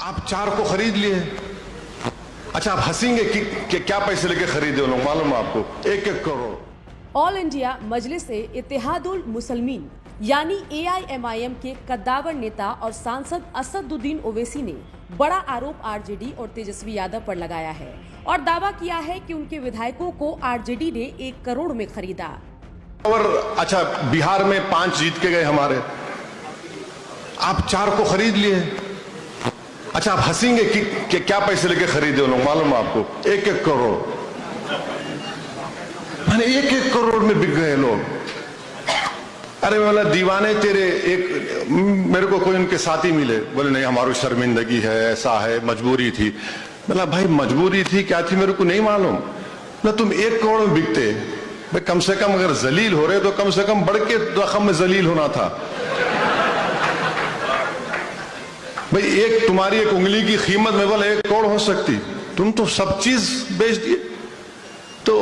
आप 4 को खरीद लिए। अच्छा, आप हंसेंगे कि क्या पैसे लेके खरीदे हो लोग, मालूम है आपको, 1-1 करोड़। ऑल इंडिया मजलिस-ए-इत्तेहादुल मुसलमीन यानी AIMIM के कद्दावर नेता और सांसद असदुद्दीन ओवैसी ने बड़ा आरोप आरजेडी और तेजस्वी यादव पर लगाया है और दावा किया है कि उनके विधायकों को आरजेडी ने 1 करोड़ में खरीदा। और अच्छा, बिहार में 5 जीत के गए हमारे, आप 4 को खरीद लिए। अच्छा, आप हंसेंगे कि क्या पैसे लेके खरीदे हो लोग, मालूम है आपको, 1-1 करोड़। मैंने 1-1 करोड़ में बिक गए लोग। अरे बोला दीवाने तेरे, एक मेरे को कोई उनके साथी मिले, बोले नहीं हमारी शर्मिंदगी है, ऐसा है, मजबूरी थी। बोला भाई मजबूरी थी क्या थी मेरे को नहीं मालूम ना, तुम 1 करोड़ में बिकते भाई, कम से कम अगर जलील हो रहे तो कम से कम बढ़ के रकम में जलील होना था भाई। एक तुम्हारी एक उंगली की कीमत में बोला 1 करोड़ हो सकती, तुम तो सब चीज बेच दिए। तो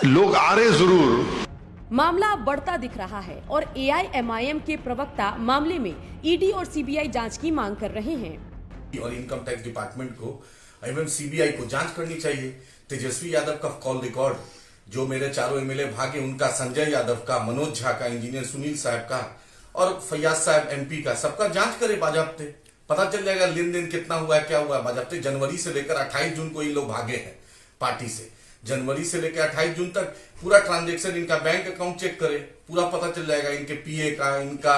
लोग आ रहे जरूर। मामला बढ़ता दिख रहा है और AIMIM के प्रवक्ता मामले में ED और CBI जांच की मांग कर रहे हैं। और इनकम टैक्स डिपार्टमेंट को एवं CBI को जांच करनी चाहिए। तेजस्वी यादव का कॉल रिकॉर्ड, जो मेरे 4 MLA भागे, उनका, संजय यादव का, मनोज झा का, इंजीनियर सुनील साहब का और फैयाज साहब MP का, सबका जांच करे बाजाब्ते। पता चल जाएगा लेन देन कितना हुआ है, क्या हुआ है बाजाब्ते। जनवरी से लेकर 28 जून को ये लोग भागे हैं पार्टी से। जनवरी से लेकर 28 जून तक पूरा ट्रांजैक्शन, इनका बैंक अकाउंट चेक करे, पूरा पता चल जाएगा। इनके PA का,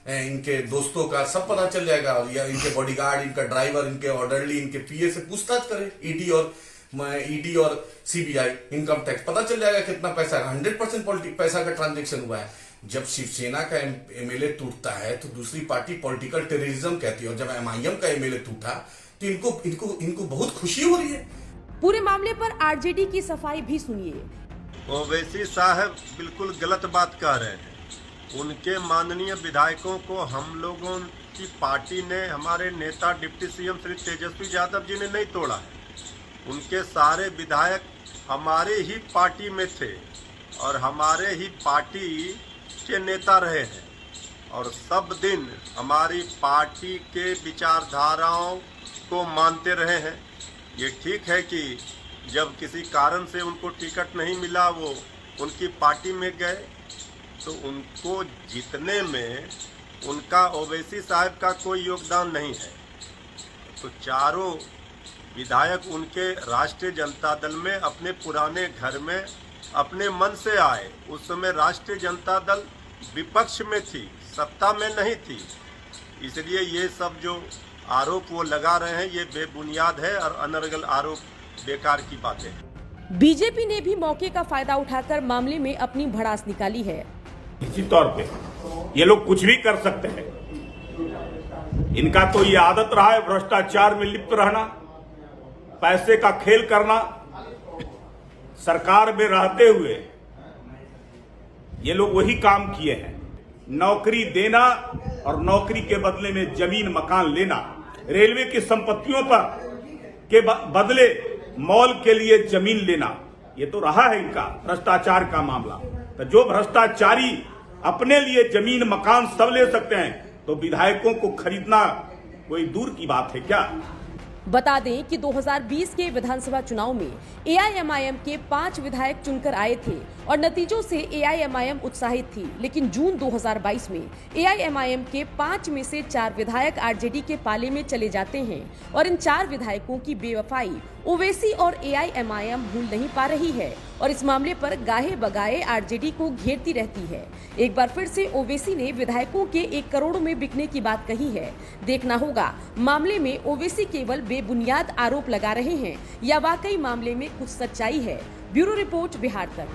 इनके दोस्तों का सब पता चल जाएगा। और या इनके बॉडीगार्ड, इनका ड्राइवर, इनके ऑर्डरली, इनके PA से पूछताछ करे। ED और CBI, इनकम टैक्स, पता चल जाएगा कितना पैसा है। 100% पैसा का ट्रांजेक्शन हुआ है। जब शिवसेना का MLA टूटता है तो दूसरी पार्टी पॉलिटिकल टेररिज्म कहती है, और जब MIM का MLA टूटा तो इनको बहुत खुशी हो रही है। पूरे मामले पर आरजेडी की सफाई भी सुनिए। ओवैसी साहब बिल्कुल गलत बात कह रहे हैं। उनके माननीय विधायकों को हम लोगों की पार्टी ने, हमारे नेता डिप्टी CM श्री तेजस्वी यादव जी ने नहीं तोड़ा है। उनके सारे विधायक हमारे ही पार्टी में थे और हमारे ही पार्टी के नेता रहे हैं और सब दिन हमारी पार्टी के विचारधाराओं को मानते रहे हैं। ये ठीक है कि जब किसी कारण से उनको टिकट नहीं मिला, वो उनकी पार्टी में गए, तो उनको जीतने में उनका ओवैसी साहब का कोई योगदान नहीं है। तो चारों विधायक उनके राष्ट्रीय जनता दल में अपने पुराने घर में अपने मन से आए। उस समय राष्ट्रीय जनता दल विपक्ष में थी, सत्ता में नहीं थी। इसलिए ये सब जो आरोप वो लगा रहे हैं ये बेबुनियाद है और अनर्गल आरोप, बेकार की बातें हैं। बीजेपी ने भी मौके का फायदा उठाकर मामले में अपनी भड़ास निकाली है। निश्चित तौर पे ये लोग कुछ भी कर सकते हैं। इनका तो ये आदत रहा है भ्रष्टाचार में लिप्त रहना, पैसे का खेल करना। सरकार में रहते हुए ये लोग वही काम किए हैं, नौकरी देना और नौकरी के बदले में जमीन मकान लेना, रेलवे की संपत्तियों पर के बदले मॉल के लिए जमीन लेना, ये तो रहा है इनका भ्रष्टाचार का मामला। तो जो भ्रष्टाचारी अपने लिए जमीन मकान सब ले सकते हैं, तो विधायकों को खरीदना कोई दूर की बात है क्या? बता दें कि 2020 के विधानसभा चुनाव में AIMIM के 5 विधायक चुनकर आए थे और नतीजों से AIMIM उत्साहित थी। लेकिन जून 2022 में AIMIM के 5 में से 4 विधायक आरजेडी के पाले में चले जाते हैं और इन 4 विधायकों की बेवफाई ओवैसी और AIMIM भूल नहीं पा रही है और इस मामले पर गाहे बगाए आरजेडी को घेरती रहती है। एक बार फिर से ओवैसी ने विधायकों के 1 करोड़ में बिकने की बात कही है। देखना होगा मामले में ओवैसी केवल बेबुनियाद आरोप लगा रहे हैं या वाकई मामले में कुछ सच्चाई है। ब्यूरो रिपोर्ट, बिहार तक।